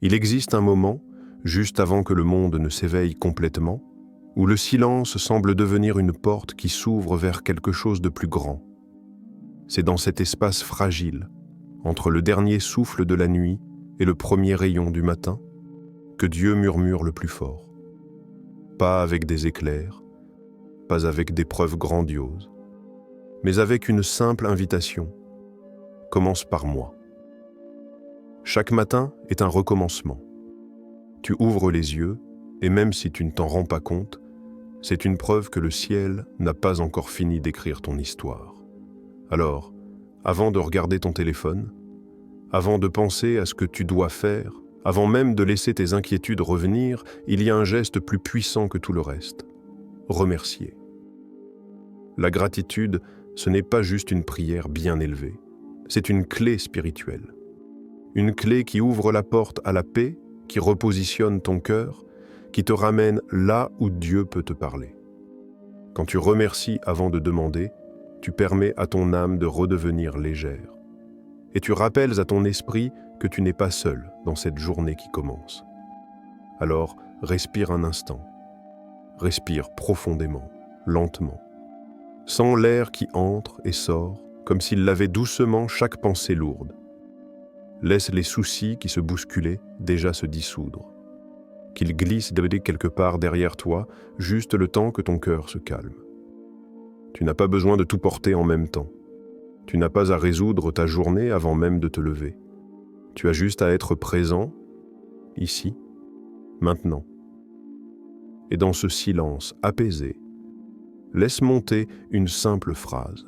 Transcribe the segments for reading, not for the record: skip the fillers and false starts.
Il existe un moment, juste avant que le monde ne s'éveille complètement, où le silence semble devenir une porte qui s'ouvre vers quelque chose de plus grand. C'est dans cet espace fragile, entre le dernier souffle de la nuit et le premier rayon du matin, que Dieu murmure le plus fort. Pas avec des éclairs, pas avec des preuves grandioses, mais avec une simple invitation. Commence par moi. Chaque matin est un recommencement. Tu ouvres les yeux, et même si tu ne t'en rends pas compte, c'est une preuve que le ciel n'a pas encore fini d'écrire ton histoire. Alors, avant de regarder ton téléphone, avant de penser à ce que tu dois faire, avant même de laisser tes inquiétudes revenir, il y a un geste plus puissant que tout le reste. Remercier. La gratitude, ce n'est pas juste une prière bien élevée, c'est une clé spirituelle. Une clé qui ouvre la porte à la paix, qui repositionne ton cœur, qui te ramène là où Dieu peut te parler. Quand tu remercies avant de demander, tu permets à ton âme de redevenir légère. Et tu rappelles à ton esprit que tu n'es pas seul dans cette journée qui commence. Alors, respire un instant. Respire profondément, lentement. Sens l'air qui entre et sort, comme s'il lavait doucement chaque pensée lourde. Laisse les soucis qui se bousculaient déjà se dissoudre. Qu'ils glissent quelque part derrière toi, juste le temps que ton cœur se calme. Tu n'as pas besoin de tout porter en même temps. Tu n'as pas à résoudre ta journée avant même de te lever. Tu as juste à être présent, ici, maintenant. Et dans ce silence apaisé, laisse monter une simple phrase.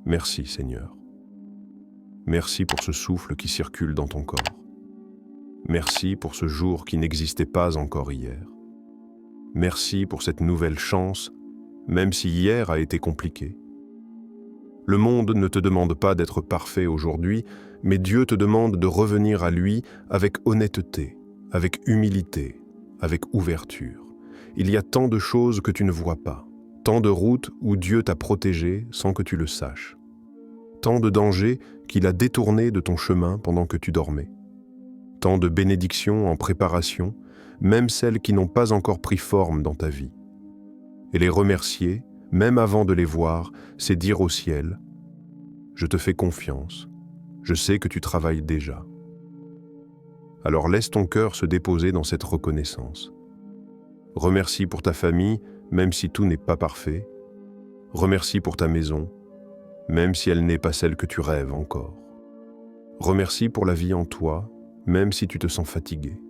Merci Seigneur. Merci pour ce souffle qui circule dans ton corps. Merci pour ce jour qui n'existait pas encore hier. Merci pour cette nouvelle chance, même si hier a été compliqué. Le monde ne te demande pas d'être parfait aujourd'hui, mais Dieu te demande de revenir à lui avec honnêteté, avec humilité, avec ouverture. Il y a tant de choses que tu ne vois pas, tant de routes où Dieu t'a protégé sans que tu le saches, tant de dangers qu'il a détournés de ton chemin pendant que tu dormais. Tant de bénédictions en préparation, même celles qui n'ont pas encore pris forme dans ta vie. Et les remercier, même avant de les voir, c'est dire au ciel « Je te fais confiance, je sais que tu travailles déjà ». Alors laisse ton cœur se déposer dans cette reconnaissance. Remercie pour ta famille, même si tout n'est pas parfait. Remercie pour ta maison, même si elle n'est pas celle que tu rêves encore. Remercie pour la vie en toi, même si tu te sens fatigué.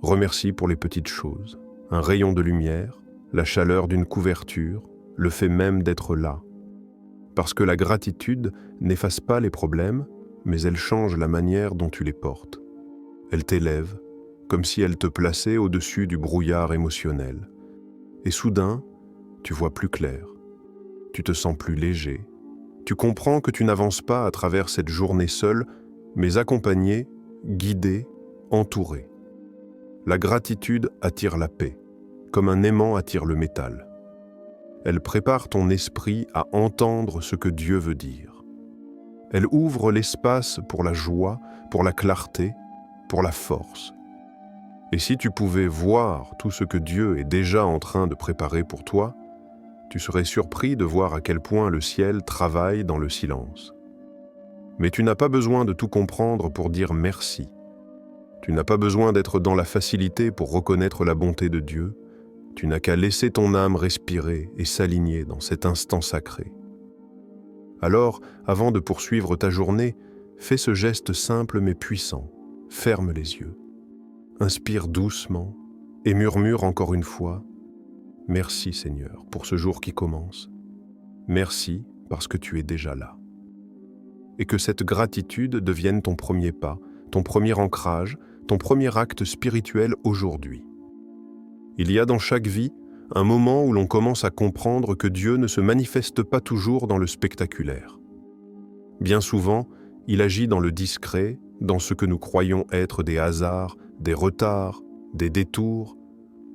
Remercie pour les petites choses, un rayon de lumière, la chaleur d'une couverture, le fait même d'être là. Parce que la gratitude n'efface pas les problèmes, mais elle change la manière dont tu les portes. Elle t'élève, comme si elle te plaçait au-dessus du brouillard émotionnel. Et soudain, tu vois plus clair. Tu te sens plus léger. Tu comprends que tu n'avances pas à travers cette journée seule, mais accompagné, guidé, entouré. La gratitude attire la paix, comme un aimant attire le métal. Elle prépare ton esprit à entendre ce que Dieu veut dire. Elle ouvre l'espace pour la joie, pour la clarté, pour la force. Et si tu pouvais voir tout ce que Dieu est déjà en train de préparer pour toi, tu serais surpris de voir à quel point le ciel travaille dans le silence. Mais tu n'as pas besoin de tout comprendre pour dire merci. Tu n'as pas besoin d'être dans la facilité pour reconnaître la bonté de Dieu. Tu n'as qu'à laisser ton âme respirer et s'aligner dans cet instant sacré. Alors, avant de poursuivre ta journée, fais ce geste simple mais puissant. Ferme les yeux. Inspire doucement et murmure encore une fois « Merci Seigneur pour ce jour qui commence. Merci parce que tu es déjà là. » Et que cette gratitude devienne ton premier pas, ton premier ancrage, ton premier acte spirituel aujourd'hui. Il y a dans chaque vie un moment où l'on commence à comprendre que Dieu ne se manifeste pas toujours dans le spectaculaire. Bien souvent, il agit dans le discret, dans ce que nous croyons être des hasards, des retards, des détours,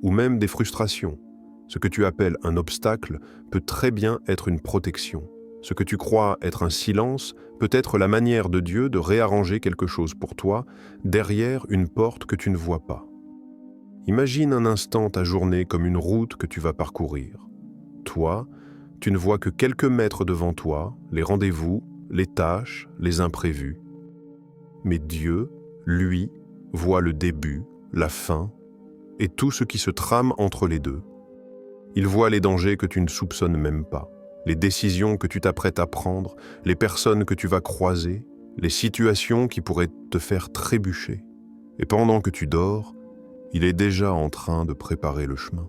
ou même des frustrations. Ce que tu appelles un obstacle peut très bien être une protection, Ce que tu crois être un silence peut être la manière de Dieu de réarranger quelque chose pour toi derrière une porte que tu ne vois pas. Imagine un instant ta journée comme une route que tu vas parcourir. Toi, tu ne vois que quelques mètres devant toi, les rendez-vous, les tâches, les imprévus. Mais Dieu, lui, voit le début, la fin et tout ce qui se trame entre les deux. Il voit les dangers que tu ne soupçonnes même pas, les décisions que tu t'apprêtes à prendre, les personnes que tu vas croiser, les situations qui pourraient te faire trébucher. Et pendant que tu dors, il est déjà en train de préparer le chemin.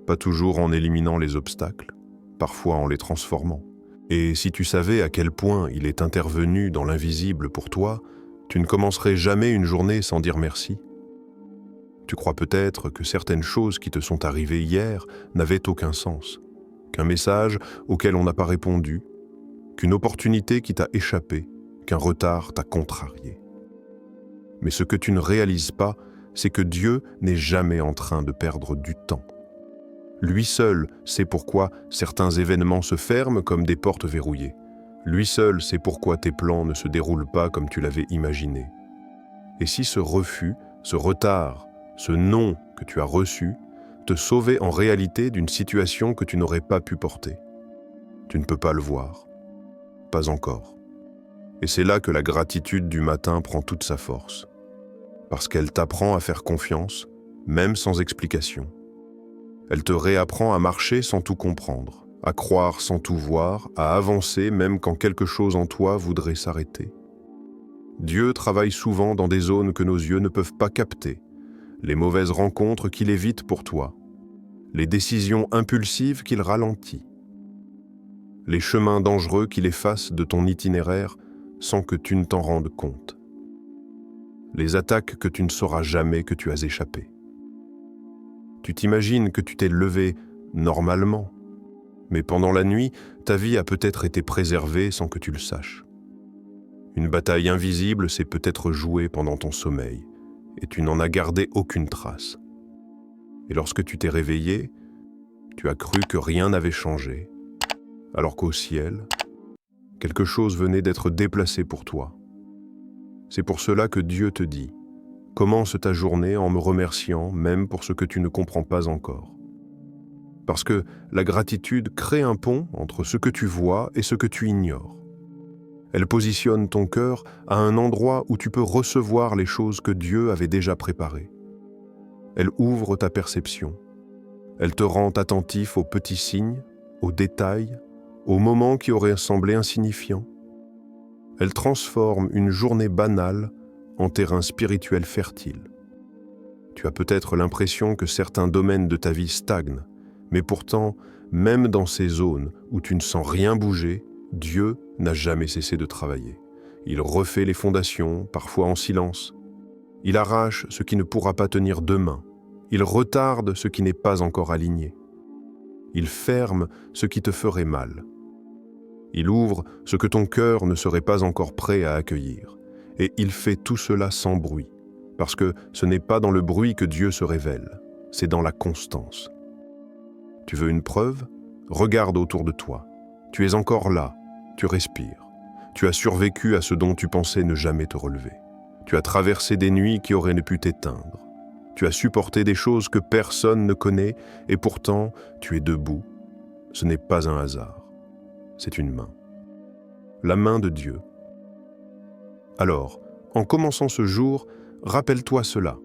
Pas toujours en éliminant les obstacles, parfois en les transformant. Et si tu savais à quel point il est intervenu dans l'invisible pour toi, tu ne commencerais jamais une journée sans dire merci. Tu crois peut-être que certaines choses qui te sont arrivées hier n'avaient aucun sens, qu'un message auquel on n'a pas répondu, qu'une opportunité qui t'a échappé, qu'un retard t'a contrarié. Mais ce que tu ne réalises pas, c'est que Dieu n'est jamais en train de perdre du temps. Lui seul sait pourquoi certains événements se ferment comme des portes verrouillées. Lui seul sait pourquoi tes plans ne se déroulent pas comme tu l'avais imaginé. Et si ce refus, ce retard, ce non que tu as reçu, te sauvait en réalité d'une situation que tu n'aurais pas pu porter? Tu ne peux pas le voir. Pas encore. Et c'est là que la gratitude du matin prend toute sa force. Parce qu'elle t'apprend à faire confiance, même sans explication. Elle te réapprend à marcher sans tout comprendre, à croire sans tout voir, à avancer même quand quelque chose en toi voudrait s'arrêter. Dieu travaille souvent dans des zones que nos yeux ne peuvent pas capter, les mauvaises rencontres qu'il évite pour toi, les décisions impulsives qu'il ralentit, les chemins dangereux qu'il efface de ton itinéraire sans que tu ne t'en rendes compte, les attaques que tu ne sauras jamais que tu as échappé. Tu t'imagines que tu t'es levé normalement, mais pendant la nuit, ta vie a peut-être été préservée sans que tu le saches. Une bataille invisible s'est peut-être jouée pendant ton sommeil, et tu n'en as gardé aucune trace. Et lorsque tu t'es réveillé, tu as cru que rien n'avait changé, alors qu'au ciel, quelque chose venait d'être déplacé pour toi. C'est pour cela que Dieu te dit: commence ta journée en me remerciant même pour ce que tu ne comprends pas encore. Parce que la gratitude crée un pont entre ce que tu vois et ce que tu ignores. Elle positionne ton cœur à un endroit où tu peux recevoir les choses que Dieu avait déjà préparées. Elle ouvre ta perception. Elle te rend attentif aux petits signes, aux détails, aux moments qui auraient semblé insignifiants. Elle transforme une journée banale en terrain spirituel fertile. Tu as peut-être l'impression que certains domaines de ta vie stagnent, mais pourtant, même dans ces zones où tu ne sens rien bouger, Dieu n'a jamais cessé de travailler. Il refait les fondations, parfois en silence. Il arrache ce qui ne pourra pas tenir demain. Il retarde ce qui n'est pas encore aligné. Il ferme ce qui te ferait mal. Il ouvre ce que ton cœur ne serait pas encore prêt à accueillir. Et il fait tout cela sans bruit, parce que ce n'est pas dans le bruit que Dieu se révèle, c'est dans la constance. Tu veux une preuve? Regarde autour de toi. Tu es encore là, tu respires. Tu as survécu à ce dont tu pensais ne jamais te relever. Tu as traversé des nuits qui auraient pu t'éteindre. Tu as supporté des choses que personne ne connaît et pourtant tu es debout. Ce n'est pas un hasard, c'est une main. La main de Dieu. Alors, en commençant ce jour, rappelle-toi cela.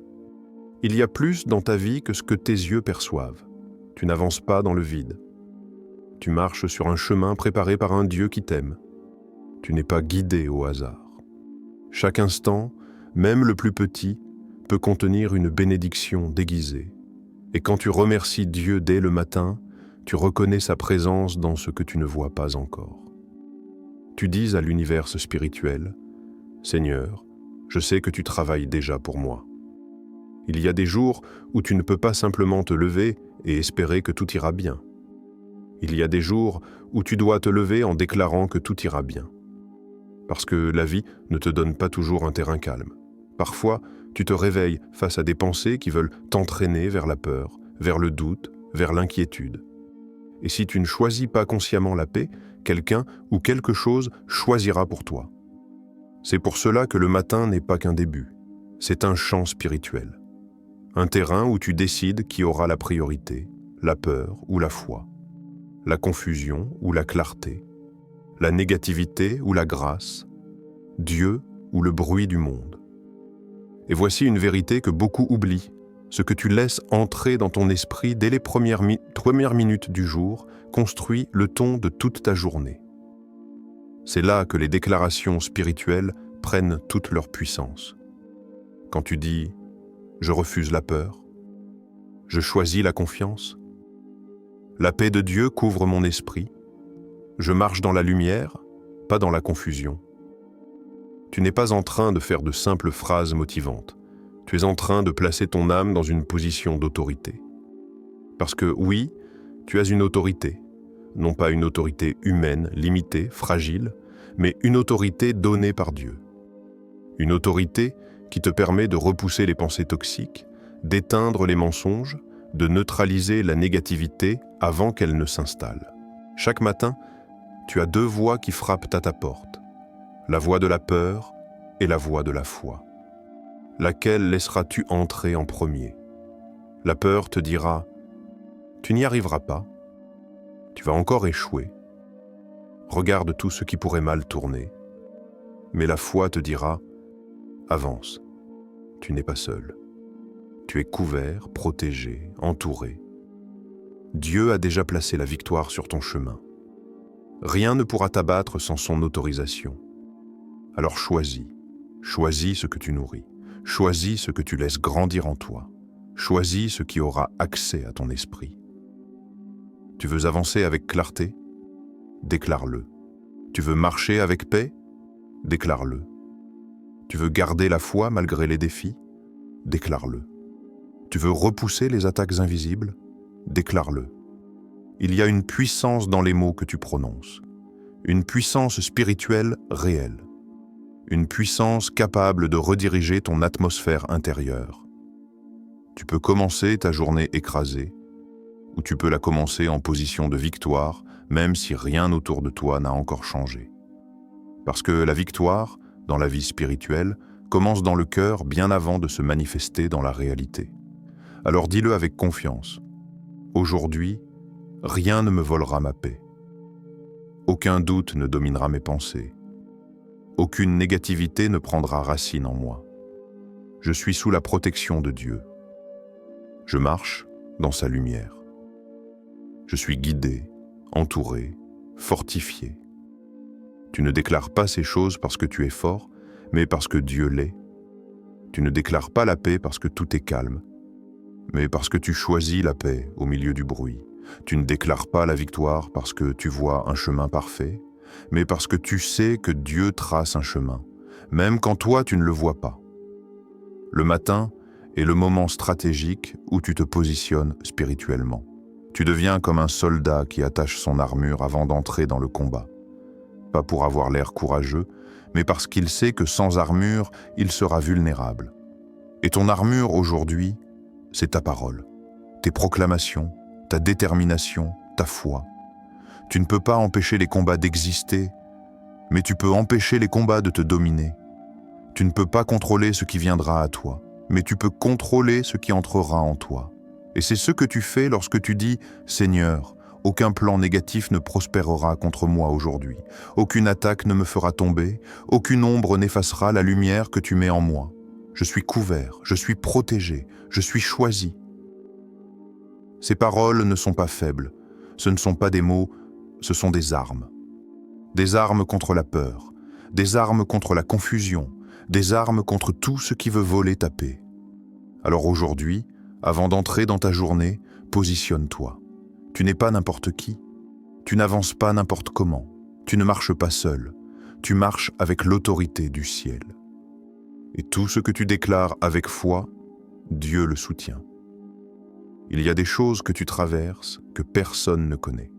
Il y a plus dans ta vie que ce que tes yeux perçoivent. Tu n'avances pas dans le vide. Tu marches sur un chemin préparé par un Dieu qui t'aime. Tu n'es pas guidé au hasard. Chaque instant, même le plus petit, peut contenir une bénédiction déguisée. Et quand tu remercies Dieu dès le matin, tu reconnais sa présence dans ce que tu ne vois pas encore. Tu dis à l'univers spirituel: Seigneur, je sais que tu travailles déjà pour moi. Il y a des jours où tu ne peux pas simplement te lever et espérer que tout ira bien. Il y a des jours où tu dois te lever en déclarant que tout ira bien. Parce que la vie ne te donne pas toujours un terrain calme. Parfois, tu te réveilles face à des pensées qui veulent t'entraîner vers la peur, vers le doute, vers l'inquiétude. Et si tu ne choisis pas consciemment la paix, quelqu'un ou quelque chose choisira pour toi. C'est pour cela que le matin n'est pas qu'un début, c'est un champ spirituel. Un terrain où tu décides qui aura la priorité, la peur ou la foi, la confusion ou la clarté, la négativité ou la grâce, Dieu ou le bruit du monde. Et voici une vérité que beaucoup oublient. Ce que tu laisses entrer dans ton esprit dès les premières minutes du jour construit le ton de toute ta journée. C'est là que les déclarations spirituelles prennent toute leur puissance. Quand tu dis « Je refuse la peur »,« Je choisis la confiance »,« La paix de Dieu couvre mon esprit »,« Je marche dans la lumière, pas dans la confusion », tu n'es pas en train de faire de simples phrases motivantes. Tu es en train de placer ton âme dans une position d'autorité. Parce que oui, tu as une autorité, non pas une autorité humaine, limitée, fragile, mais une autorité donnée par Dieu. Une autorité qui te permet de repousser les pensées toxiques, d'éteindre les mensonges, de neutraliser la négativité avant qu'elle ne s'installe. Chaque matin, tu as 2 voix qui frappent à ta porte. La voix de la peur et la voix de la foi. Laquelle laisseras-tu entrer en premier? La peur te dira « Tu n'y arriveras pas, tu vas encore échouer, regarde tout ce qui pourrait mal tourner. » Mais la foi te dira « Avance, tu n'es pas seul, tu es couvert, protégé, entouré. Dieu a déjà placé la victoire sur ton chemin. Rien ne pourra t'abattre sans son autorisation. Alors choisis ce que tu nourris, choisis ce que tu laisses grandir en toi, choisis ce qui aura accès à ton esprit. Tu veux avancer avec clarté? Déclare-le. Tu veux marcher avec paix? Déclare-le. Tu veux garder la foi malgré les défis? Déclare-le. Tu veux repousser les attaques invisibles? Déclare-le. Il y a une puissance dans les mots que tu prononces, une puissance spirituelle réelle. Une puissance capable de rediriger ton atmosphère intérieure. Tu peux commencer ta journée écrasée, ou tu peux la commencer en position de victoire, même si rien autour de toi n'a encore changé. Parce que la victoire, dans la vie spirituelle, commence dans le cœur bien avant de se manifester dans la réalité. Alors dis-le avec confiance. Aujourd'hui, rien ne me volera ma paix. Aucun doute ne dominera mes pensées. Aucune négativité ne prendra racine en moi. Je suis sous la protection de Dieu. Je marche dans sa lumière. Je suis guidé, entouré, fortifié. Tu ne déclares pas ces choses parce que tu es fort, mais parce que Dieu l'est. Tu ne déclares pas la paix parce que tout est calme, mais parce que tu choisis la paix au milieu du bruit. Tu ne déclares pas la victoire parce que tu vois un chemin parfait, mais parce que tu sais que Dieu trace un chemin, même quand toi tu ne le vois pas. Le matin est le moment stratégique où tu te positionnes spirituellement. Tu deviens comme un soldat qui attache son armure avant d'entrer dans le combat. Pas pour avoir l'air courageux, mais parce qu'il sait que sans armure, il sera vulnérable. Et ton armure aujourd'hui, c'est ta parole, tes proclamations, ta détermination, ta foi. Tu ne peux pas empêcher les combats d'exister, mais tu peux empêcher les combats de te dominer. Tu ne peux pas contrôler ce qui viendra à toi, mais tu peux contrôler ce qui entrera en toi. Et c'est ce que tu fais lorsque tu dis « Seigneur, aucun plan négatif ne prospérera contre moi aujourd'hui. Aucune attaque ne me fera tomber, aucune ombre n'effacera la lumière que tu mets en moi. Je suis couvert, je suis protégé, je suis choisi. » Ces paroles ne sont pas faibles, ce ne sont pas des mots, ce sont des armes. Des armes contre la peur, des armes contre la confusion, des armes contre tout ce qui veut voler ta paix. Alors aujourd'hui, avant d'entrer dans ta journée, positionne-toi. Tu n'es pas n'importe qui, tu n'avances pas n'importe comment, tu ne marches pas seul, tu marches avec l'autorité du ciel. Et tout ce que tu déclares avec foi, Dieu le soutient. Il y a des choses que tu traverses que personne ne connaît,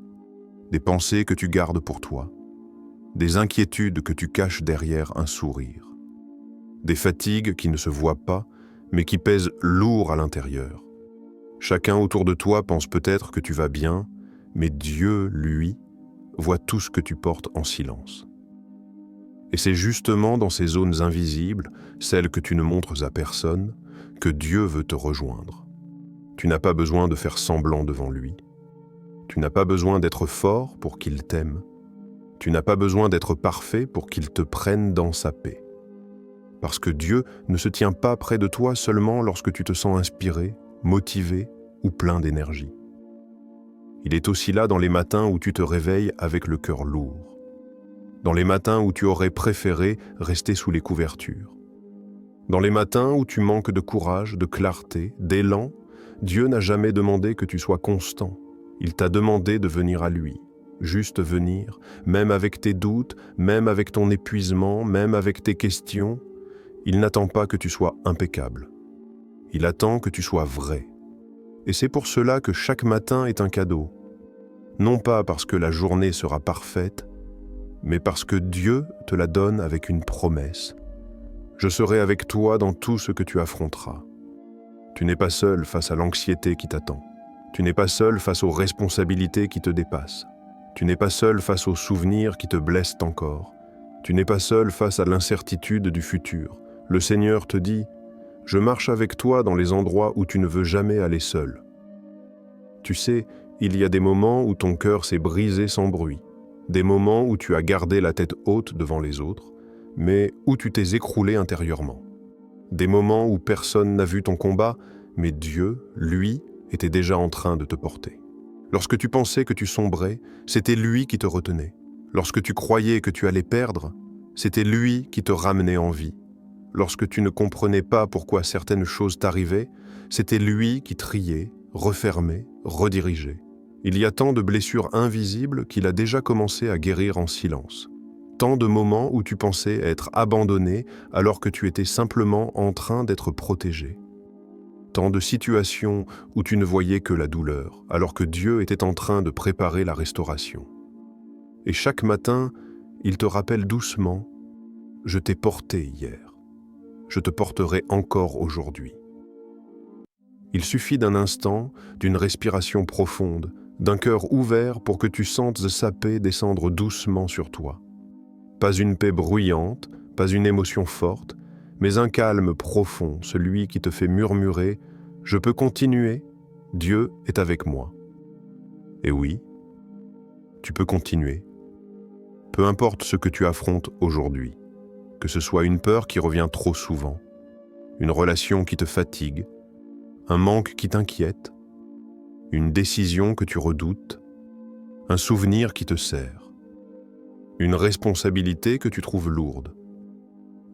des pensées que tu gardes pour toi, des inquiétudes que tu caches derrière un sourire, des fatigues qui ne se voient pas, mais qui pèsent lourd à l'intérieur. Chacun autour de toi pense peut-être que tu vas bien, mais Dieu, lui, voit tout ce que tu portes en silence. Et c'est justement dans ces zones invisibles, celles que tu ne montres à personne, que Dieu veut te rejoindre. Tu n'as pas besoin de faire semblant devant lui. Tu n'as pas besoin d'être fort pour qu'il t'aime. Tu n'as pas besoin d'être parfait pour qu'il te prenne dans sa paix. Parce que Dieu ne se tient pas près de toi seulement lorsque tu te sens inspiré, motivé ou plein d'énergie. Il est aussi là dans les matins où tu te réveilles avec le cœur lourd. Dans les matins où tu aurais préféré rester sous les couvertures. Dans les matins où tu manques de courage, de clarté, d'élan, Dieu n'a jamais demandé que tu sois constant. Il t'a demandé de venir à lui. Juste venir, même avec tes doutes, même avec ton épuisement, même avec tes questions. Il n'attend pas que tu sois impeccable. Il attend que tu sois vrai. Et c'est pour cela que chaque matin est un cadeau. Non pas parce que la journée sera parfaite, mais parce que Dieu te la donne avec une promesse. Je serai avec toi dans tout ce que tu affronteras. Tu n'es pas seul face à l'anxiété qui t'attend. Tu n'es pas seul face aux responsabilités qui te dépassent. Tu n'es pas seul face aux souvenirs qui te blessent encore. Tu n'es pas seul face à l'incertitude du futur. Le Seigneur te dit « Je marche avec toi dans les endroits où tu ne veux jamais aller seul. » Tu sais, il y a des moments où ton cœur s'est brisé sans bruit, des moments où tu as gardé la tête haute devant les autres, mais où tu t'es écroulé intérieurement. Des moments où personne n'a vu ton combat, mais Dieu, lui, était déjà en train de te porter. Lorsque tu pensais que tu sombrais, c'était lui qui te retenait. Lorsque tu croyais que tu allais perdre, c'était lui qui te ramenait en vie. Lorsque tu ne comprenais pas pourquoi certaines choses t'arrivaient, c'était lui qui triait, refermait, redirigeait. Il y a tant de blessures invisibles qu'il a déjà commencé à guérir en silence. Tant de moments où tu pensais être abandonné alors que tu étais simplement en train d'être protégé. Tant de situations où tu ne voyais que la douleur, alors que Dieu était en train de préparer la restauration. Et chaque matin, il te rappelle doucement « Je t'ai porté hier. Je te porterai encore aujourd'hui. » Il suffit d'un instant, d'une respiration profonde, d'un cœur ouvert pour que tu sentes sa paix descendre doucement sur toi. Pas une paix bruyante, pas une émotion forte, mais un calme profond, celui qui te fait murmurer « Je peux continuer, Dieu est avec moi. » Et oui, tu peux continuer. Peu importe ce que tu affrontes aujourd'hui, que ce soit une peur qui revient trop souvent, une relation qui te fatigue, un manque qui t'inquiète, une décision que tu redoutes, un souvenir qui te serre, une responsabilité que tu trouves lourde.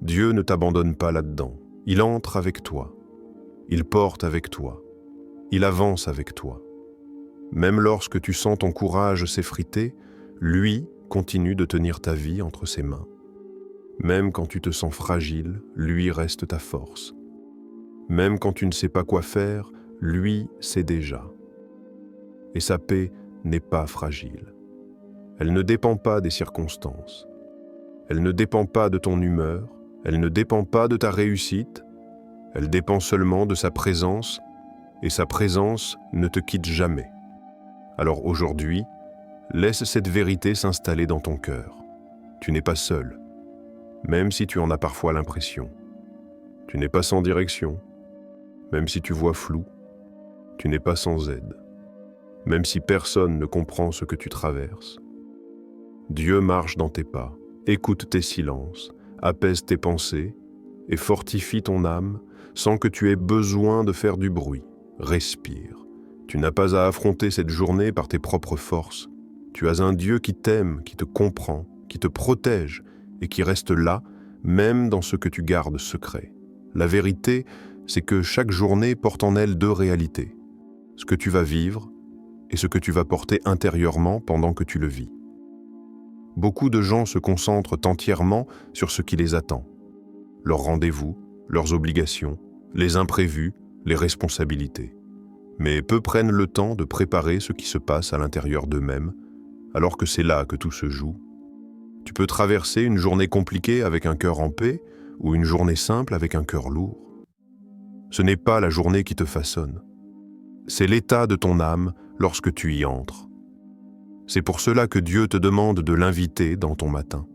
Dieu ne t'abandonne pas là-dedans. Il entre avec toi. Il porte avec toi. Il avance avec toi. Même lorsque tu sens ton courage s'effriter, lui continue de tenir ta vie entre ses mains. Même quand tu te sens fragile, lui reste ta force. Même quand tu ne sais pas quoi faire, lui sait déjà. Et sa paix n'est pas fragile. Elle ne dépend pas des circonstances. Elle ne dépend pas de ton humeur. Elle ne dépend pas de ta réussite. Elle dépend seulement de sa présence, et sa présence ne te quitte jamais. Alors aujourd'hui, laisse cette vérité s'installer dans ton cœur. Tu n'es pas seul, même si tu en as parfois l'impression. Tu n'es pas sans direction, même si tu vois flou. Tu n'es pas sans aide, même si personne ne comprend ce que tu traverses. Dieu marche dans tes pas, écoute tes silences, apaise tes pensées et fortifie ton âme sans que tu aies besoin de faire du bruit. Respire. Tu n'as pas à affronter cette journée par tes propres forces. Tu as un Dieu qui t'aime, qui te comprend, qui te protège et qui reste là, même dans ce que tu gardes secret. La vérité, c'est que chaque journée porte en elle deux réalités. Ce que tu vas vivre et ce que tu vas porter intérieurement pendant que tu le vis. Beaucoup de gens se concentrent entièrement sur ce qui les attend. Leurs rendez-vous, leurs obligations, les imprévus, les responsabilités. Mais peu prennent le temps de préparer ce qui se passe à l'intérieur d'eux-mêmes, alors que c'est là que tout se joue. Tu peux traverser une journée compliquée avec un cœur en paix ou une journée simple avec un cœur lourd. Ce n'est pas la journée qui te façonne. C'est l'état de ton âme lorsque tu y entres. C'est pour cela que Dieu te demande de l'inviter dans ton matin.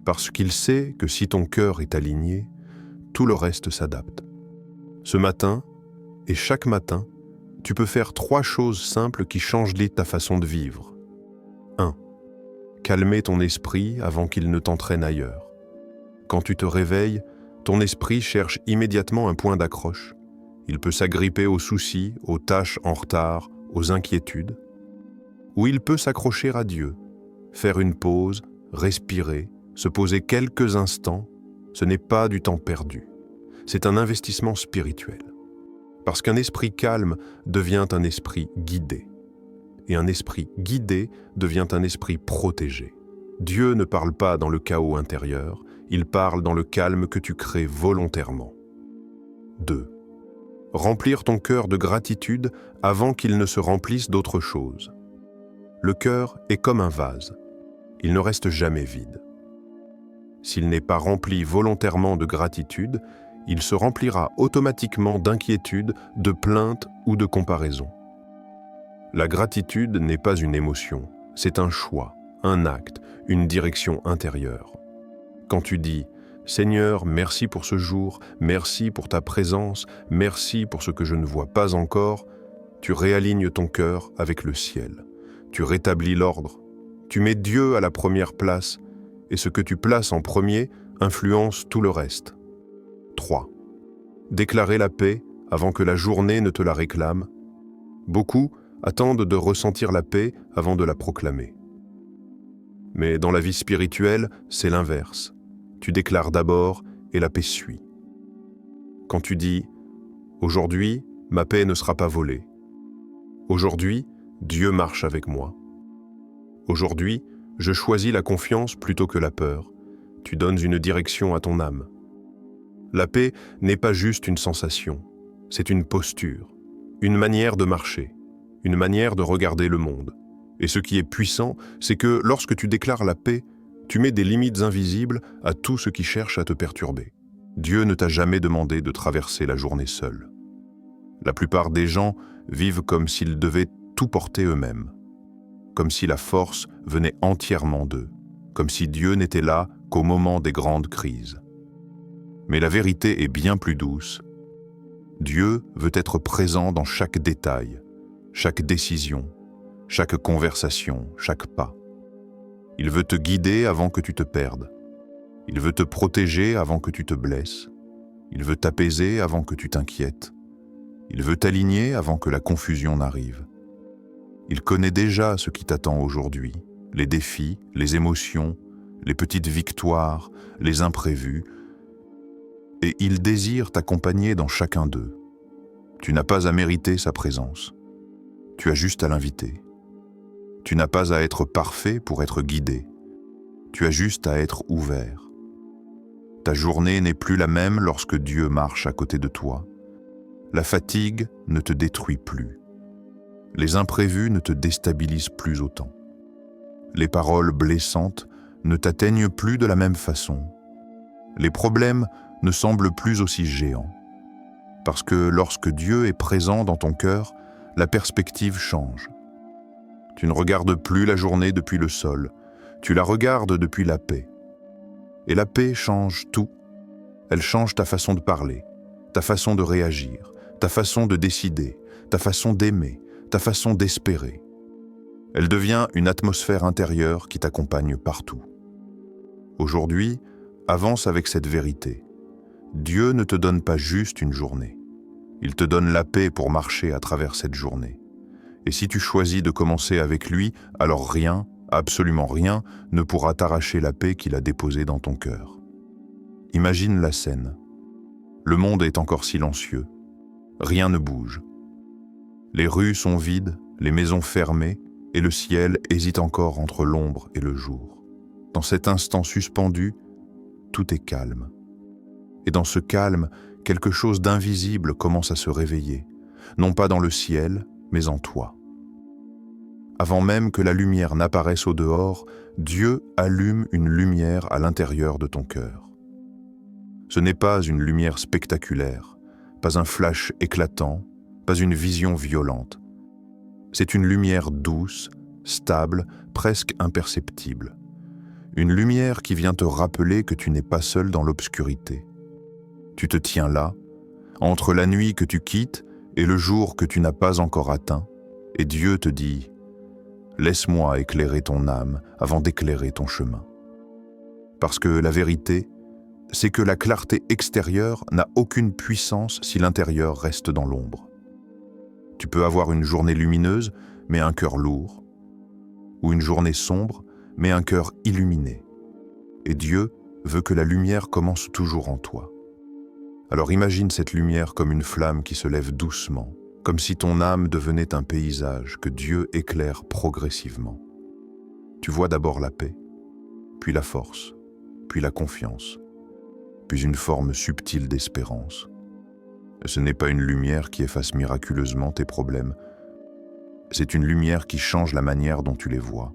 Parce qu'il sait que si ton cœur est aligné, tout le reste s'adapte. Ce matin, et chaque matin, tu peux faire 3 choses simples qui changent ta façon de vivre. 1. Calmer ton esprit avant qu'il ne t'entraîne ailleurs. Quand tu te réveilles, ton esprit cherche immédiatement un point d'accroche. Il peut s'agripper aux soucis, aux tâches en retard, aux inquiétudes. Ou il peut s'accrocher à Dieu, faire une pause, respirer, se poser quelques instants. Ce n'est pas du temps perdu. C'est un investissement spirituel. Parce qu'un esprit calme devient un esprit guidé. Et un esprit guidé devient un esprit protégé. Dieu ne parle pas dans le chaos intérieur, il parle dans le calme que tu crées volontairement. 2. Remplir ton cœur de gratitude avant qu'il ne se remplisse d'autre chose. Le cœur est comme un vase. Il ne reste jamais vide. S'il n'est pas rempli volontairement de gratitude, il se remplira automatiquement d'inquiétude, de plainte ou de comparaison. La gratitude n'est pas une émotion, c'est un choix, un acte, une direction intérieure. Quand tu dis « Seigneur, merci pour ce jour, merci pour ta présence, merci pour ce que je ne vois pas encore », tu réalignes ton cœur avec le ciel. Tu rétablis l'ordre, tu mets Dieu à la première place, et ce que tu places en premier influence tout le reste. 3. Déclarer la paix avant que la journée ne te la réclame. Beaucoup attendent de ressentir la paix avant de la proclamer. Mais dans la vie spirituelle, c'est l'inverse. Tu déclares d'abord et la paix suit. Quand tu dis « Aujourd'hui, ma paix ne sera pas volée. Aujourd'hui, Dieu marche avec moi. Aujourd'hui, je choisis la confiance plutôt que la peur. » Tu donnes une direction à ton âme. La paix n'est pas juste une sensation, c'est une posture, une manière de marcher, une manière de regarder le monde. Et ce qui est puissant, c'est que lorsque tu déclares la paix, tu mets des limites invisibles à tout ce qui cherche à te perturber. Dieu ne t'a jamais demandé de traverser la journée seul. La plupart des gens vivent comme s'ils devaient tout porter eux-mêmes, comme si la force venait entièrement d'eux, comme si Dieu n'était là qu'au moment des grandes crises. Mais la vérité est bien plus douce. Dieu veut être présent dans chaque détail, chaque décision, chaque conversation, chaque pas. Il veut te guider avant que tu te perdes. Il veut te protéger avant que tu te blesses. Il veut t'apaiser avant que tu t'inquiètes. Il veut t'aligner avant que la confusion n'arrive. Il connaît déjà ce qui t'attend aujourd'hui, les défis, les émotions, les petites victoires, les imprévus, et il désire t'accompagner dans chacun d'eux. Tu n'as pas à mériter sa présence. Tu as juste à l'inviter. Tu n'as pas à être parfait pour être guidé. Tu as juste à être ouvert. Ta journée n'est plus la même lorsque Dieu marche à côté de toi. La fatigue ne te détruit plus. Les imprévus ne te déstabilisent plus autant. Les paroles blessantes ne t'atteignent plus de la même façon. Les problèmes ne semblent plus aussi géants. Parce que lorsque Dieu est présent dans ton cœur, la perspective change. Tu ne regardes plus la journée depuis le sol, tu la regardes depuis la paix. Et la paix change tout. Elle change ta façon de parler, ta façon de réagir, ta façon de décider, ta façon d'aimer, ta façon d'espérer. Elle devient une atmosphère intérieure qui t'accompagne partout. Aujourd'hui, avance avec cette vérité. Dieu ne te donne pas juste une journée. Il te donne la paix pour marcher à travers cette journée. Et si tu choisis de commencer avec lui, alors rien, absolument rien, ne pourra t'arracher la paix qu'il a déposée dans ton cœur. Imagine la scène. Le monde est encore silencieux. Rien ne bouge. Les rues sont vides, les maisons fermées, et le ciel hésite encore entre l'ombre et le jour. Dans cet instant suspendu, tout est calme. Et dans ce calme, quelque chose d'invisible commence à se réveiller, non pas dans le ciel, mais en toi. Avant même que la lumière n'apparaisse au dehors, Dieu allume une lumière à l'intérieur de ton cœur. Ce n'est pas une lumière spectaculaire, pas un flash éclatant, pas une vision violente. C'est une lumière douce, stable, presque imperceptible. Une lumière qui vient te rappeler que tu n'es pas seul dans l'obscurité. Tu te tiens là, entre la nuit que tu quittes et le jour que tu n'as pas encore atteint, et Dieu te dit « Laisse-moi éclairer ton âme avant d'éclairer ton chemin. » Parce que la vérité, c'est que la clarté extérieure n'a aucune puissance si l'intérieur reste dans l'ombre. Tu peux avoir une journée lumineuse, mais un cœur lourd, ou une journée sombre, mais un cœur illuminé. Et Dieu veut que la lumière commence toujours en toi. Alors imagine cette lumière comme une flamme qui se lève doucement, comme si ton âme devenait un paysage que Dieu éclaire progressivement. Tu vois d'abord la paix, puis la force, puis la confiance, puis une forme subtile d'espérance. Ce n'est pas une lumière qui efface miraculeusement tes problèmes, c'est une lumière qui change la manière dont tu les vois.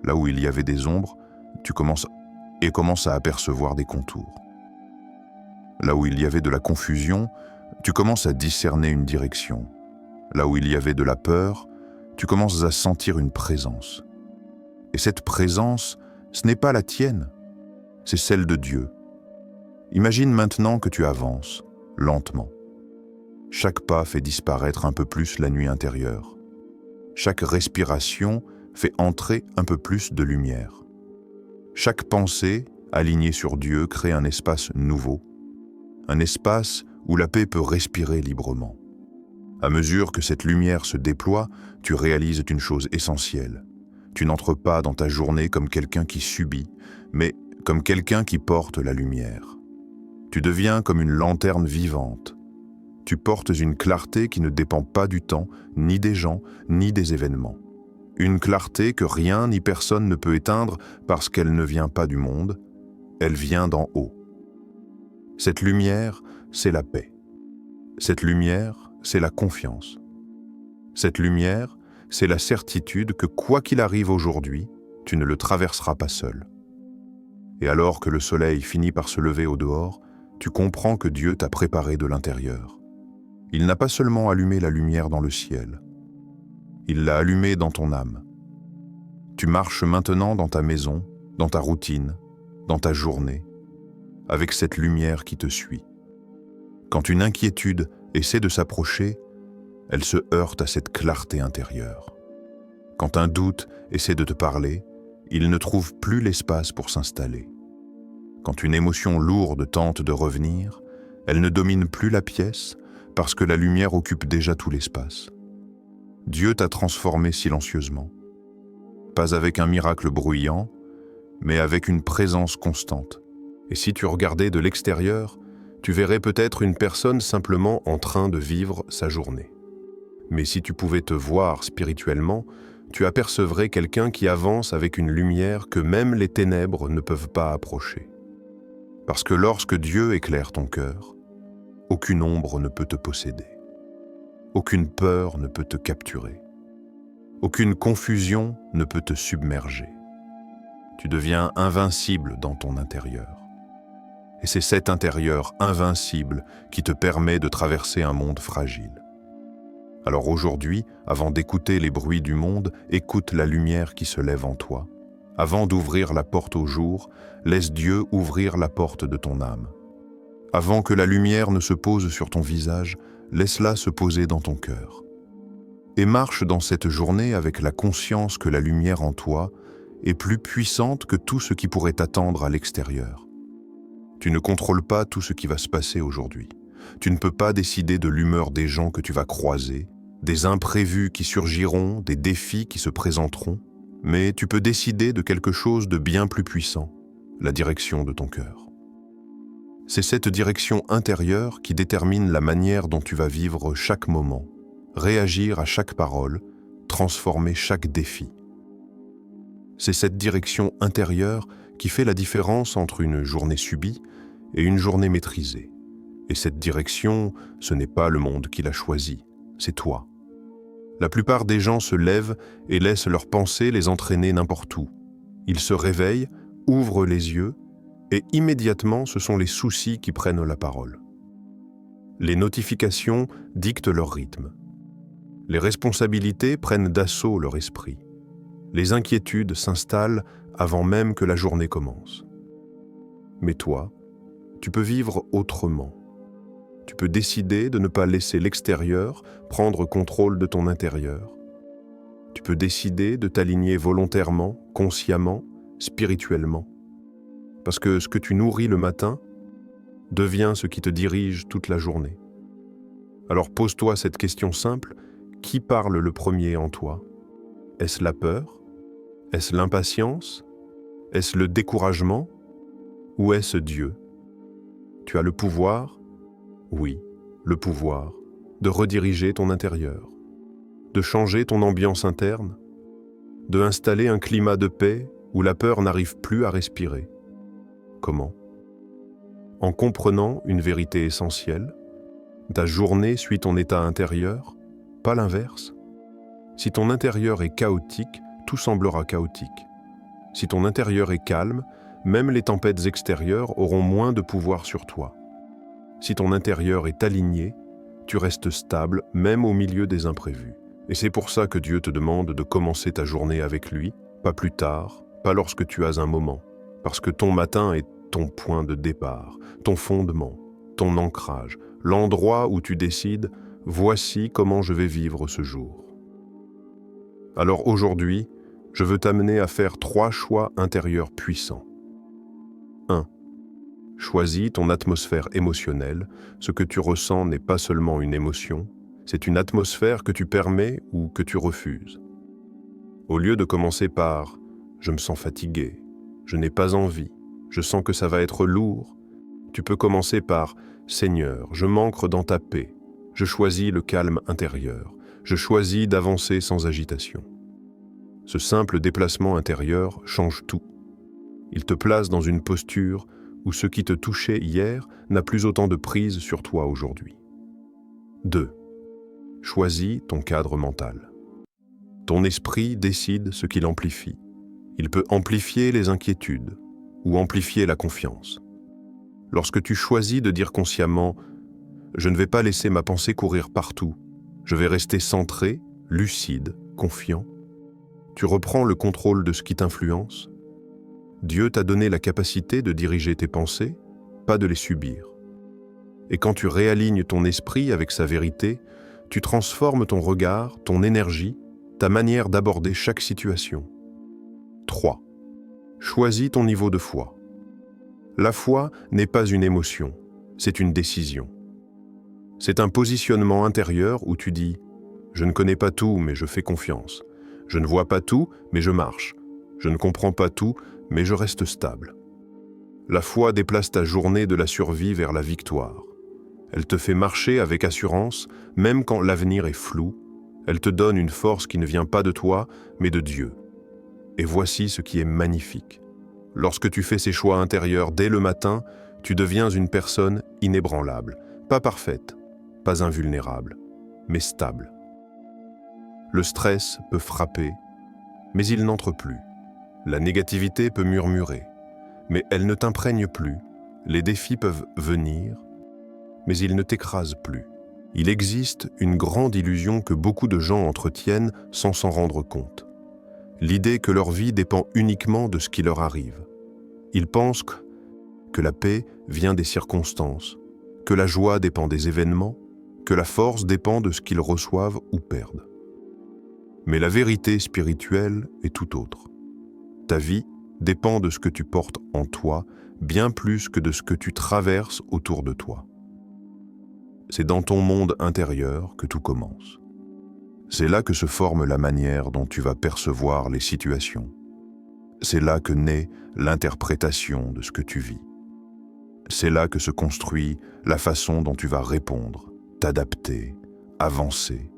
Là où il y avait des ombres, tu commences à apercevoir des contours. Là où il y avait de la confusion, tu commences à discerner une direction. Là où il y avait de la peur, tu commences à sentir une présence. Et cette présence, ce n'est pas la tienne, c'est celle de Dieu. Imagine maintenant que tu avances, lentement. Chaque pas fait disparaître un peu plus la nuit intérieure. Chaque respiration fait entrer un peu plus de lumière. Chaque pensée, alignée sur Dieu, crée un espace nouveau, un espace où la paix peut respirer librement. À mesure que cette lumière se déploie, tu réalises une chose essentielle. Tu n'entres pas dans ta journée comme quelqu'un qui subit, mais comme quelqu'un qui porte la lumière. Tu deviens comme une lanterne vivante. Tu portes une clarté qui ne dépend pas du temps, ni des gens, ni des événements. Une clarté que rien ni personne ne peut éteindre parce qu'elle ne vient pas du monde, elle vient d'en haut. Cette lumière, c'est la paix. Cette lumière, c'est la confiance. Cette lumière, c'est la certitude que quoi qu'il arrive aujourd'hui, tu ne le traverseras pas seul. Et alors que le soleil finit par se lever au dehors, tu comprends que Dieu t'a préparé de l'intérieur. Il n'a pas seulement allumé la lumière dans le ciel, il l'a allumée dans ton âme. Tu marches maintenant dans ta maison, dans ta routine, dans ta journée, avec cette lumière qui te suit. Quand une inquiétude essaie de s'approcher, elle se heurte à cette clarté intérieure. Quand un doute essaie de te parler, il ne trouve plus l'espace pour s'installer. Quand une émotion lourde tente de revenir, elle ne domine plus la pièce parce que la lumière occupe déjà tout l'espace. Dieu t'a transformé silencieusement, pas avec un miracle bruyant, mais avec une présence constante. Et si tu regardais de l'extérieur, tu verrais peut-être une personne simplement en train de vivre sa journée. Mais si tu pouvais te voir spirituellement, tu apercevrais quelqu'un qui avance avec une lumière que même les ténèbres ne peuvent pas approcher. Parce que lorsque Dieu éclaire ton cœur, aucune ombre ne peut te posséder. Aucune peur ne peut te capturer. Aucune confusion ne peut te submerger. Tu deviens invincible dans ton intérieur. Et c'est cet intérieur invincible qui te permet de traverser un monde fragile. Alors aujourd'hui, avant d'écouter les bruits du monde, écoute la lumière qui se lève en toi. Avant d'ouvrir la porte au jour, laisse Dieu ouvrir la porte de ton âme. Avant que la lumière ne se pose sur ton visage, laisse-la se poser dans ton cœur. Et marche dans cette journée avec la conscience que la lumière en toi est plus puissante que tout ce qui pourrait t'attendre à l'extérieur. Tu ne contrôles pas tout ce qui va se passer aujourd'hui. Tu ne peux pas décider de l'humeur des gens que tu vas croiser, des imprévus qui surgiront, des défis qui se présenteront, mais tu peux décider de quelque chose de bien plus puissant, la direction de ton cœur. C'est cette direction intérieure qui détermine la manière dont tu vas vivre chaque moment, réagir à chaque parole, transformer chaque défi. C'est cette direction intérieure qui fait la différence entre une journée subie et une journée maîtrisée. Et cette direction, ce n'est pas le monde qui l'a choisie, c'est toi. La plupart des gens se lèvent et laissent leurs pensées les entraîner n'importe où. Ils se réveillent, ouvrent les yeux, et immédiatement ce sont les soucis qui prennent la parole. Les notifications dictent leur rythme. Les responsabilités prennent d'assaut leur esprit. Les inquiétudes s'installent avant même que la journée commence. Mais toi, tu peux vivre autrement. Tu peux décider de ne pas laisser l'extérieur prendre contrôle de ton intérieur. Tu peux décider de t'aligner volontairement, consciemment, spirituellement. Parce que ce que tu nourris le matin devient ce qui te dirige toute la journée. Alors pose-toi cette question simple, qui parle le premier en toi? Est-ce la peur? Est-ce l'impatience? Est-ce le découragement? Ou est-ce Dieu? Tu as le pouvoir, oui, le pouvoir, de rediriger ton intérieur, de changer ton ambiance interne, de installer un climat de paix où la peur n'arrive plus à respirer. Comment? En comprenant une vérité essentielle, ta journée suit ton état intérieur, pas l'inverse. Si ton intérieur est chaotique, tout semblera chaotique. Si ton intérieur est calme, même les tempêtes extérieures auront moins de pouvoir sur toi. Si ton intérieur est aligné, tu restes stable même au milieu des imprévus. Et c'est pour ça que Dieu te demande de commencer ta journée avec lui, pas plus tard, pas lorsque tu as un moment. Parce que ton matin est ton point de départ, ton fondement, ton ancrage, l'endroit où tu décides « Voici comment je vais vivre ce jour ». Alors aujourd'hui, je veux t'amener à faire 3 choix intérieurs puissants. 1. Choisis ton atmosphère émotionnelle. Ce que tu ressens n'est pas seulement une émotion, c'est une atmosphère que tu permets ou que tu refuses. Au lieu de commencer par « je me sens fatigué, je n'ai pas envie, je sens que ça va être lourd », tu peux commencer par « Seigneur, je m'ancre dans ta paix, je choisis le calme intérieur, je choisis d'avancer sans agitation ». Ce simple déplacement intérieur change tout. Il te place dans une posture où ce qui te touchait hier n'a plus autant de prise sur toi aujourd'hui. 2. Choisis ton cadre mental. Ton esprit décide ce qu'il amplifie. Il peut amplifier les inquiétudes ou amplifier la confiance. Lorsque tu choisis de dire consciemment « Je ne vais pas laisser ma pensée courir partout, je vais rester centré, lucide, confiant », tu reprends le contrôle de ce qui t'influence. Dieu t'a donné la capacité de diriger tes pensées, pas de les subir. Et quand tu réalignes ton esprit avec sa vérité, tu transformes ton regard, ton énergie, ta manière d'aborder chaque situation. 3. Choisis ton niveau de foi. La foi n'est pas une émotion, c'est une décision. C'est un positionnement intérieur où tu dis « Je ne connais pas tout, mais je fais confiance. Je ne vois pas tout, mais je marche. Je ne comprends pas tout, mais je reste stable. » La foi déplace ta journée de la survie vers la victoire. Elle te fait marcher avec assurance, même quand l'avenir est flou. Elle te donne une force qui ne vient pas de toi, mais de Dieu. Et voici ce qui est magnifique. Lorsque tu fais ces choix intérieurs dès le matin, tu deviens une personne inébranlable, pas parfaite, pas invulnérable, mais stable. Le stress peut frapper, mais il n'entre plus. La négativité peut murmurer, mais elle ne t'imprègne plus. Les défis peuvent venir, mais ils ne t'écrasent plus. Il existe une grande illusion que beaucoup de gens entretiennent sans s'en rendre compte. L'idée que leur vie dépend uniquement de ce qui leur arrive. Ils pensent que la paix vient des circonstances, que la joie dépend des événements, que la force dépend de ce qu'ils reçoivent ou perdent. Mais la vérité spirituelle est tout autre. Ta vie dépend de ce que tu portes en toi, bien plus que de ce que tu traverses autour de toi. C'est dans ton monde intérieur que tout commence. C'est là que se forme la manière dont tu vas percevoir les situations. C'est là que naît l'interprétation de ce que tu vis. C'est là que se construit la façon dont tu vas répondre, t'adapter, avancer.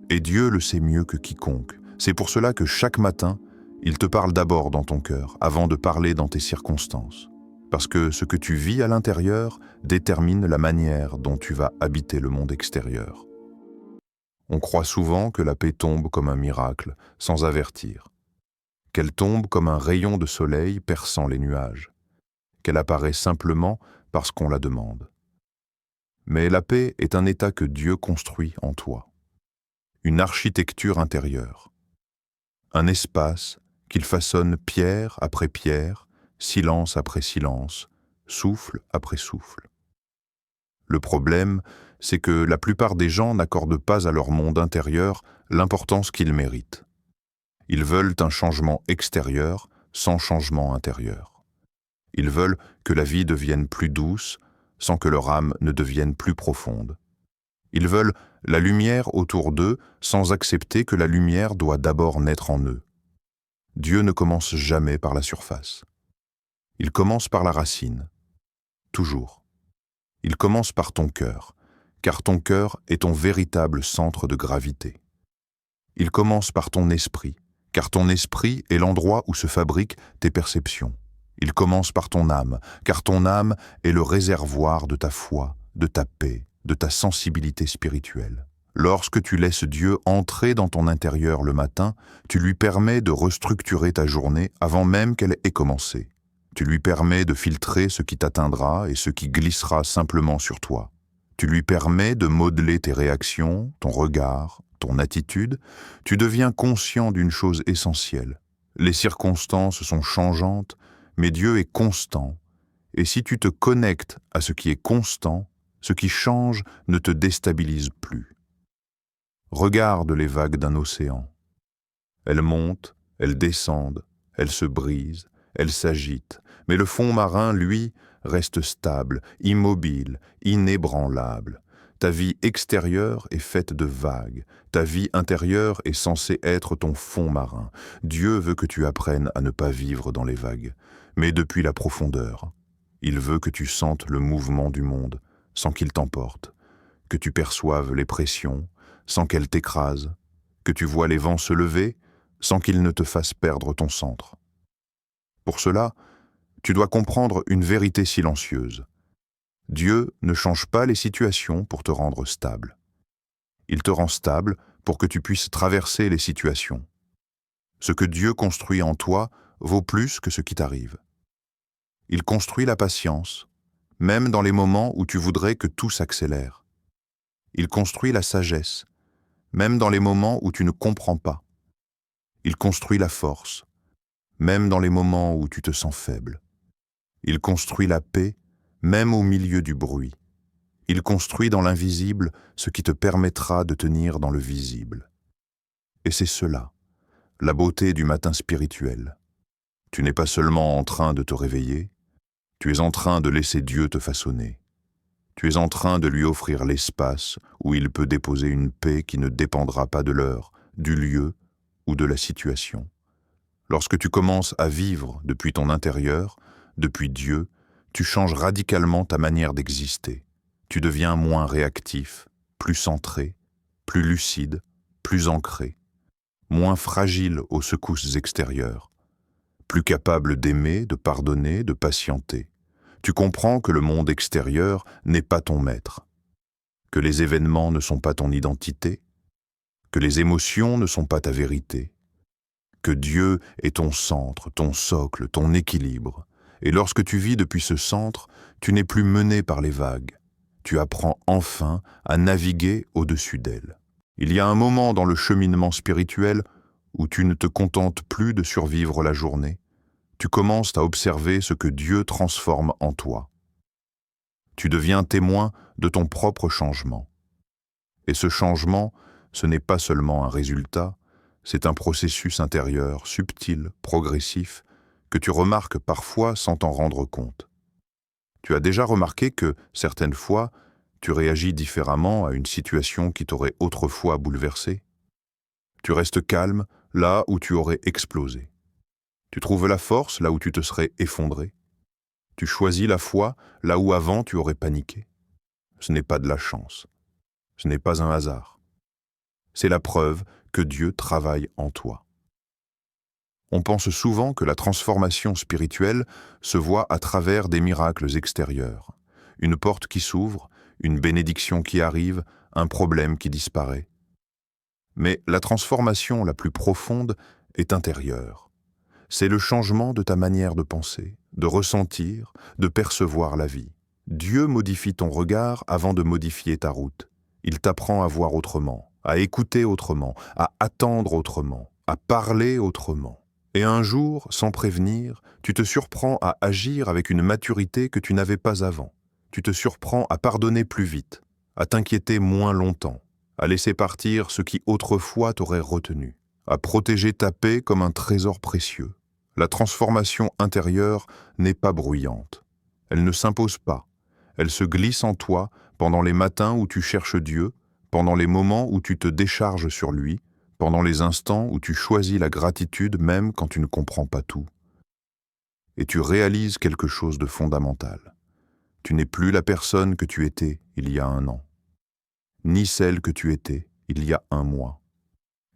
Et Dieu le sait mieux que quiconque. C'est pour cela que chaque matin, il te parle d'abord dans ton cœur, avant de parler dans tes circonstances. Parce que ce que tu vis à l'intérieur détermine la manière dont tu vas habiter le monde extérieur. On croit souvent que la paix tombe comme un miracle, sans avertir. Qu'elle tombe comme un rayon de soleil perçant les nuages. Qu'elle apparaît simplement parce qu'on la demande. Mais la paix est un état que Dieu construit en toi. Une architecture intérieure. un espace qu'il façonne pierre après pierre, silence après silence, souffle après souffle. Le problème, c'est que la plupart des gens n'accordent pas à leur monde intérieur l'importance qu'il mérite. Ils veulent un changement extérieur sans changement intérieur. Ils veulent que la vie devienne plus douce sans que leur âme ne devienne plus profonde. Ils veulent la lumière autour d'eux sans accepter que la lumière doit d'abord naître en eux. Dieu ne commence jamais par la surface. Il commence par la racine. Toujours. Il commence par ton cœur, car ton cœur est ton véritable centre de gravité. Il commence par ton esprit, car ton esprit est l'endroit où se fabriquent tes perceptions. Il commence par ton âme, car ton âme est le réservoir de ta foi, de ta paix, de ta sensibilité spirituelle. Lorsque tu laisses Dieu entrer dans ton intérieur le matin, tu lui permets de restructurer ta journée avant même qu'elle ait commencé. Tu lui permets de filtrer ce qui t'atteindra et ce qui glissera simplement sur toi. Tu lui permets de modeler tes réactions, ton regard, ton attitude. Tu deviens conscient d'une chose essentielle. Les circonstances sont changeantes, mais Dieu est constant. Et si tu te connectes à ce qui est constant, ce qui change ne te déstabilise plus. Regarde les vagues d'un océan. Elles montent, elles descendent, elles se brisent, elles s'agitent, mais le fond marin, lui, reste stable, immobile, inébranlable. Ta vie extérieure est faite de vagues, ta vie intérieure est censée être ton fond marin. Dieu veut que tu apprennes à ne pas vivre dans les vagues, mais depuis la profondeur. Il veut que tu sentes le mouvement du monde, sans qu'il t'emporte, que tu perçoives les pressions, sans qu'elles t'écrasent, que tu vois les vents se lever, sans qu'ils ne te fassent perdre ton centre. Pour cela, tu dois comprendre une vérité silencieuse. Dieu ne change pas les situations pour te rendre stable. Il te rend stable pour que tu puisses traverser les situations. Ce que Dieu construit en toi vaut plus que ce qui t'arrive. Il construit la patience, même dans les moments où tu voudrais que tout s'accélère. Il construit la sagesse, même dans les moments où tu ne comprends pas. Il construit la force, même dans les moments où tu te sens faible. Il construit la paix, même au milieu du bruit. Il construit dans l'invisible ce qui te permettra de tenir dans le visible. Et c'est cela, la beauté du matin spirituel. Tu n'es pas seulement en train de te réveiller, tu es en train de laisser Dieu te façonner. Tu es en train de lui offrir l'espace où il peut déposer une paix qui ne dépendra pas de l'heure, du lieu ou de la situation. Lorsque tu commences à vivre depuis ton intérieur, depuis Dieu, tu changes radicalement ta manière d'exister. Tu deviens moins réactif, plus centré, plus lucide, plus ancré, moins fragile aux secousses extérieures, plus capable d'aimer, de pardonner, de patienter. Tu comprends que le monde extérieur n'est pas ton maître, que les événements ne sont pas ton identité, que les émotions ne sont pas ta vérité, que Dieu est ton centre, ton socle, ton équilibre. Et lorsque tu vis depuis ce centre, tu n'es plus mené par les vagues. Tu apprends enfin à naviguer au-dessus d'elles. Il y a un moment dans le cheminement spirituel où tu ne te contentes plus de survivre la journée. Tu commences à observer ce que Dieu transforme en toi. Tu deviens témoin de ton propre changement. Et ce changement, ce n'est pas seulement un résultat, c'est un processus intérieur, subtil, progressif, que tu remarques parfois sans t'en rendre compte. Tu as déjà remarqué que, certaines fois, tu réagis différemment à une situation qui t'aurait autrefois bouleversé. Tu restes calme là où tu aurais explosé. Tu trouves la force là où tu te serais effondré. Tu choisis la foi là où avant tu aurais paniqué. Ce n'est pas de la chance. Ce n'est pas un hasard. C'est la preuve que Dieu travaille en toi. On pense souvent que la transformation spirituelle se voit à travers des miracles extérieurs. Une porte qui s'ouvre, une bénédiction qui arrive, un problème qui disparaît. Mais la transformation la plus profonde est intérieure. C'est le changement de ta manière de penser, de ressentir, de percevoir la vie. Dieu modifie ton regard avant de modifier ta route. Il t'apprend à voir autrement, à écouter autrement, à attendre autrement, à parler autrement. Et un jour, sans prévenir, tu te surprends à agir avec une maturité que tu n'avais pas avant. Tu te surprends à pardonner plus vite, à t'inquiéter moins longtemps, à laisser partir ce qui autrefois t'aurait retenu, à protéger ta paix comme un trésor précieux. La transformation intérieure n'est pas bruyante. Elle ne s'impose pas. Elle se glisse en toi pendant les matins où tu cherches Dieu, pendant les moments où tu te décharges sur lui, pendant les instants où tu choisis la gratitude même quand tu ne comprends pas tout. Et tu réalises quelque chose de fondamental. Tu n'es plus la personne que tu étais il y a un an, ni celle que tu étais il y a un mois,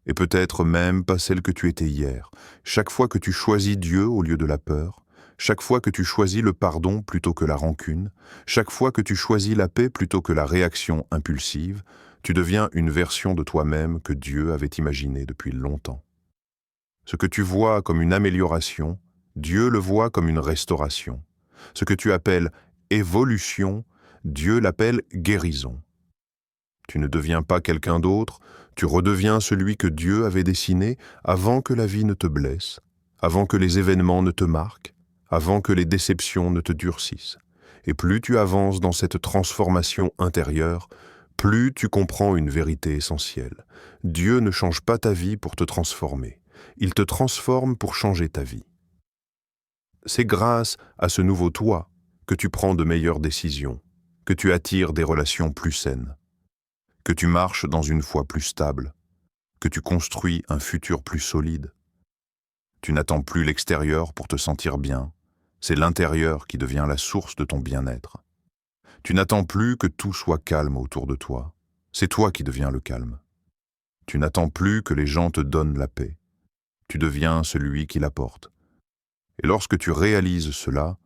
et peut-être même pas celle que tu étais hier. Chaque fois que tu choisis Dieu au lieu de la peur, chaque fois que tu choisis le pardon plutôt que la rancune, chaque fois que tu choisis la paix plutôt que la réaction impulsive, tu deviens une version de toi-même que Dieu avait imaginée depuis longtemps. Ce que tu vois comme une amélioration, Dieu le voit comme une restauration. Ce que tu appelles évolution, Dieu l'appelle guérison. Tu ne deviens pas quelqu'un d'autre, tu redeviens celui que Dieu avait dessiné avant que la vie ne te blesse, avant que les événements ne te marquent, avant que les déceptions ne te durcissent. Et plus tu avances dans cette transformation intérieure, plus tu comprends une vérité essentielle. Dieu ne change pas ta vie pour te transformer. Il te transforme pour changer ta vie. C'est grâce à ce nouveau toi que tu prends de meilleures décisions, que tu attires des relations plus saines, que tu marches dans une foi plus stable, que tu construis un futur plus solide. Tu n'attends plus l'extérieur pour te sentir bien, c'est l'intérieur qui devient la source de ton bien-être. Tu n'attends plus que tout soit calme autour de toi, c'est toi qui deviens le calme. Tu n'attends plus que les gens te donnent la paix, tu deviens celui qui l'apporte. Et lorsque tu réalises cela,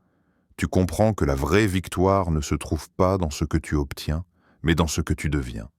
tu comprends que la vraie victoire ne se trouve pas dans ce que tu obtiens, mais dans ce que tu deviens.